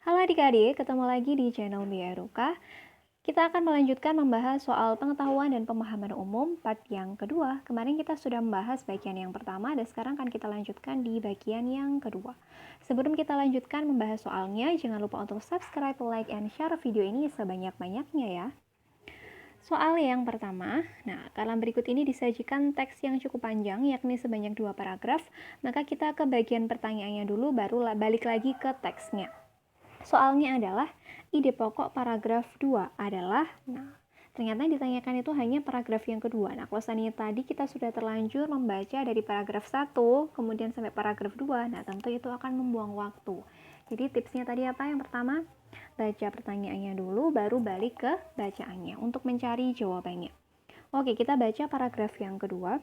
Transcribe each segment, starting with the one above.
Halo adik-adik, ketemu lagi di channel Bia Ruka. Kita akan melanjutkan membahas soal pengetahuan dan pemahaman umum part yang kedua. Kemarin kita sudah membahas bagian yang pertama dan sekarang akan kita lanjutkan di bagian yang kedua. Sebelum kita lanjutkan membahas soalnya, jangan lupa untuk subscribe, like, and share video ini sebanyak-banyaknya ya. Soal yang pertama, dalam berikut ini disajikan teks yang cukup panjang, yakni sebanyak 2 paragraf, maka kita ke bagian pertanyaannya dulu, baru balik lagi ke teksnya. Soalnya adalah, ide pokok paragraf 2 adalah, ternyata yang ditanyakan itu hanya paragraf yang kedua. Kalau seandainya tadi kita sudah terlanjur membaca dari paragraf 1, kemudian sampai paragraf 2, tentu itu akan membuang waktu. Jadi tipsnya tadi apa? Yang pertama, baca pertanyaannya dulu, baru balik ke bacaannya untuk mencari jawabannya. Oke, kita baca paragraf yang kedua.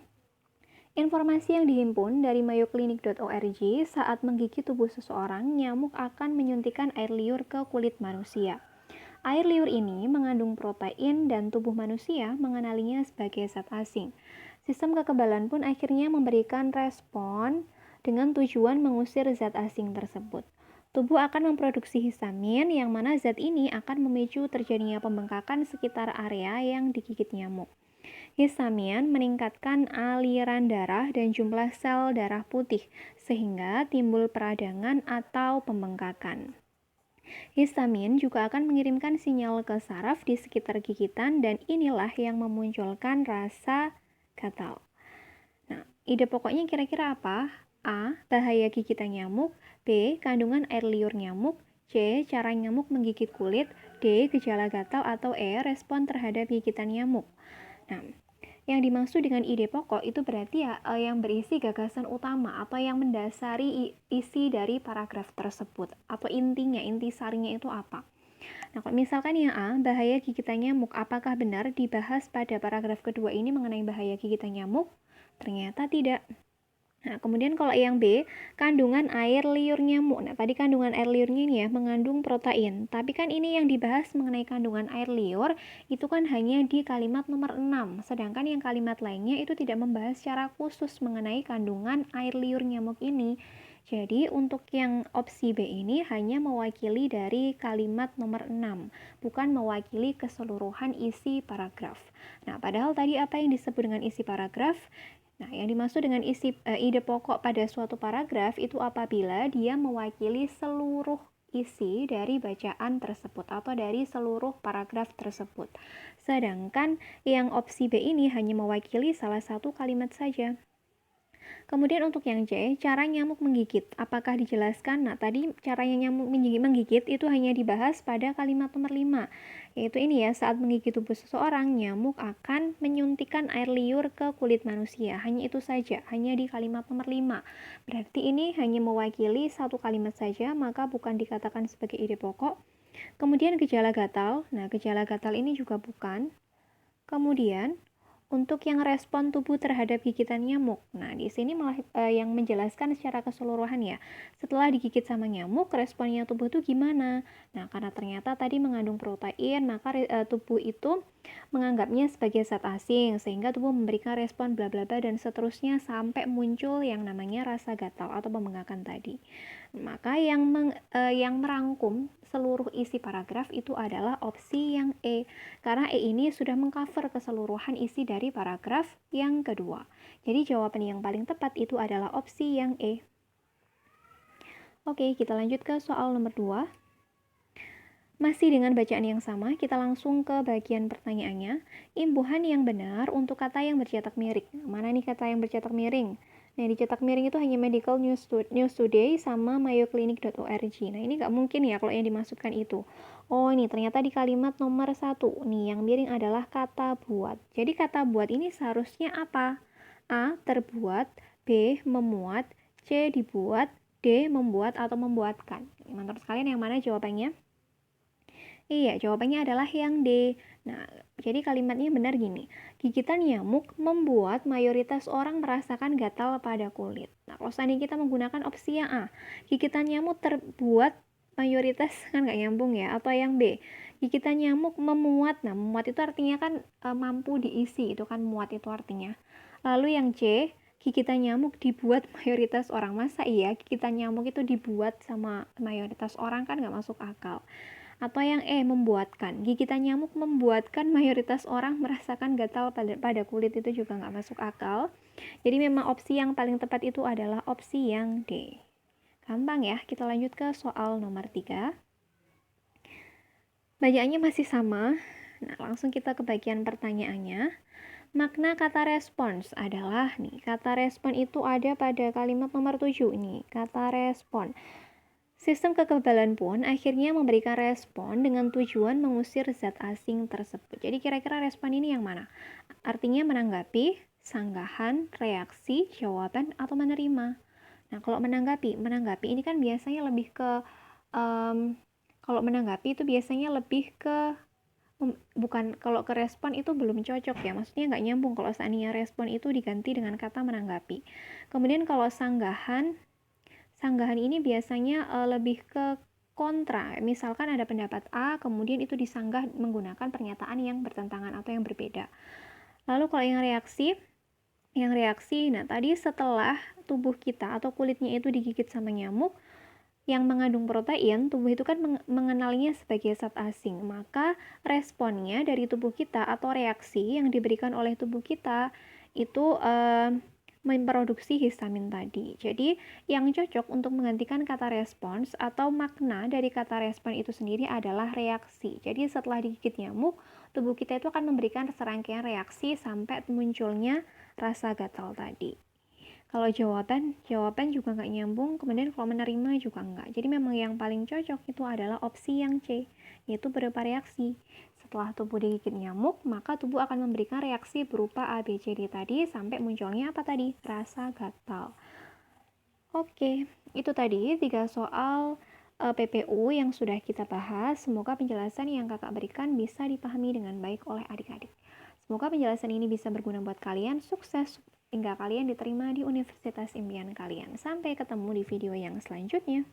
Informasi yang dihimpun dari mayoclinic.org, saat menggigit tubuh seseorang, nyamuk akan menyuntikkan air liur ke kulit manusia. Air liur ini mengandung protein dan tubuh manusia mengenalinya sebagai zat asing. Sistem kekebalan pun akhirnya memberikan respon dengan tujuan mengusir zat asing tersebut. Tubuh akan memproduksi histamin, yang mana zat ini akan memicu terjadinya pembengkakan sekitar area yang digigit nyamuk. Histamin meningkatkan aliran darah dan jumlah sel darah putih, sehingga timbul peradangan atau pembengkakan. Histamin juga akan mengirimkan sinyal ke saraf di sekitar gigitan, dan inilah yang memunculkan rasa gatal. Ide pokoknya kira-kira apa? A. Bahaya gigitan nyamuk. B. Kandungan air liur nyamuk. C. Cara nyamuk menggigit kulit. D. Gejala gatal. Atau E. Respon terhadap gigitan nyamuk. Yang dimaksud dengan ide pokok itu berarti yang berisi gagasan utama atau yang mendasari isi dari paragraf tersebut, atau inti sarinya itu apa. Kalau misalkan yang A, bahaya gigitan nyamuk, apakah benar dibahas pada paragraf kedua ini mengenai bahaya gigitan nyamuk? Ternyata tidak. Kemudian kalau yang B, kandungan air liur nyamuk. Tadi kandungan air liurnya ini ya mengandung protein. Tapi kan ini yang dibahas mengenai kandungan air liur itu kan hanya di kalimat nomor 6. Sedangkan yang kalimat lainnya itu tidak membahas secara khusus mengenai kandungan air liur nyamuk ini. Jadi untuk yang opsi B ini hanya mewakili dari kalimat nomor 6, bukan mewakili keseluruhan isi paragraf. Padahal tadi apa yang disebut dengan isi paragraf? Yang dimaksud dengan ide pokok pada suatu paragraf itu apabila dia mewakili seluruh isi dari bacaan tersebut atau dari seluruh paragraf tersebut. Sedangkan yang opsi B ini hanya mewakili salah satu kalimat saja. Kemudian untuk yang C, cara nyamuk menggigit. Apakah dijelaskan? Tadi caranya nyamuk menggigit itu hanya dibahas pada kalimat nomor 5. Yaitu ini ya, saat menggigit tubuh seseorang, nyamuk akan menyuntikkan air liur ke kulit manusia. Hanya itu saja, hanya di kalimat nomor 5. Berarti ini hanya mewakili satu kalimat saja, maka bukan dikatakan sebagai ide pokok. Kemudian gejala gatal. Gejala gatal ini juga bukan. Kemudian untuk yang respon tubuh terhadap gigitan nyamuk. Di sini malah yang menjelaskan secara keseluruhan ya. Setelah digigit sama nyamuk, responnya tubuh itu gimana? Karena ternyata tadi mengandung protein, maka tubuh itu menganggapnya sebagai zat asing, sehingga tubuh memberikan respon bla bla bla dan seterusnya sampai muncul yang namanya rasa gatal atau pembengkakan tadi. Maka yang merangkum seluruh isi paragraf itu adalah opsi yang E, karena E ini sudah mengcover keseluruhan isi dari paragraf yang kedua. Jadi jawaban yang paling tepat itu adalah opsi yang E. Oke, kita lanjut ke soal nomor 2. Masih dengan bacaan yang sama, kita langsung ke bagian pertanyaannya. Imbuhan yang benar untuk kata yang bercetak miring. Mana nih kata yang bercetak miring? Dicetak miring itu hanya Medical News Today sama mayoclinic.org. Ini nggak mungkin ya kalau yang dimasukkan itu. Oh, ini ternyata di kalimat nomor 1. Yang miring adalah kata buat. Jadi kata buat ini seharusnya apa? A. Terbuat. B. Memuat. C. Dibuat. D. Membuat atau membuatkan. Menurut kalian yang mana jawabannya? Iya, jawabannya adalah yang D. Jadi kalimatnya benar gini. Gigitan nyamuk membuat mayoritas orang merasakan gatal pada kulit. Kalau seandainya kita menggunakan opsi yang A, gigitan nyamuk terbuat mayoritas kan nggak nyambung ya. Atau yang B, gigitan nyamuk memuat. Memuat itu artinya kan mampu diisi, itu kan muat itu artinya. Lalu yang C, gigitan nyamuk dibuat mayoritas orang. Masa iya gigitan nyamuk itu dibuat sama mayoritas orang, kan nggak masuk akal. Atau yang membuatkan. Gigitan nyamuk membuatkan mayoritas orang merasakan gatal pada kulit, itu juga nggak masuk akal. Jadi memang opsi yang paling tepat itu adalah opsi yang D. Gampang ya, kita lanjut ke soal nomor 3. Bacaannya masih sama. Nah, langsung kita ke bagian pertanyaannya. Makna kata respons adalah kata respon itu ada pada kalimat nomor 7 ini, kata respon. Sistem kekebalan pun akhirnya memberikan respon dengan tujuan mengusir zat asing tersebut. Jadi kira-kira respon ini yang mana? Artinya menanggapi, sanggahan, reaksi, jawaban, atau menerima. Nah, kalau menanggapi ini kan biasanya lebih ke kalau menanggapi itu biasanya lebih ke bukan, kalau ke respon itu belum cocok ya, maksudnya nggak nyambung kalau seandainya respon itu diganti dengan kata menanggapi. Kemudian kalau sanggahan ini biasanya lebih ke kontra, misalkan ada pendapat A, kemudian itu disanggah menggunakan pernyataan yang bertentangan atau yang berbeda. Lalu kalau yang reaksi, nah tadi setelah tubuh kita atau kulitnya itu digigit sama nyamuk yang mengandung protein, tubuh itu kan mengenalnya sebagai zat asing. Maka responnya dari tubuh kita atau reaksi yang diberikan oleh tubuh kita itu memproduksi histamin tadi. Jadi yang cocok untuk menggantikan kata respons atau makna dari kata respon itu sendiri adalah reaksi. Jadi setelah digigit nyamuk, tubuh kita itu akan memberikan serangkaian reaksi sampai munculnya rasa gatal tadi. Kalau jawaban juga nggak nyambung, kemudian kalau menerima juga nggak. Jadi memang yang paling cocok itu adalah opsi yang C, yaitu berupa reaksi. Setelah tubuh digigit nyamuk, maka tubuh akan memberikan reaksi berupa A, B, C, D tadi, sampai munculnya apa tadi? Rasa gatal. Oke, itu tadi 3 soal PPU yang sudah kita bahas. Semoga penjelasan yang kakak berikan bisa dipahami dengan baik oleh adik-adik. Semoga penjelasan ini bisa berguna buat kalian. Sukses hingga kalian diterima di universitas impian kalian. Sampai ketemu di video yang selanjutnya.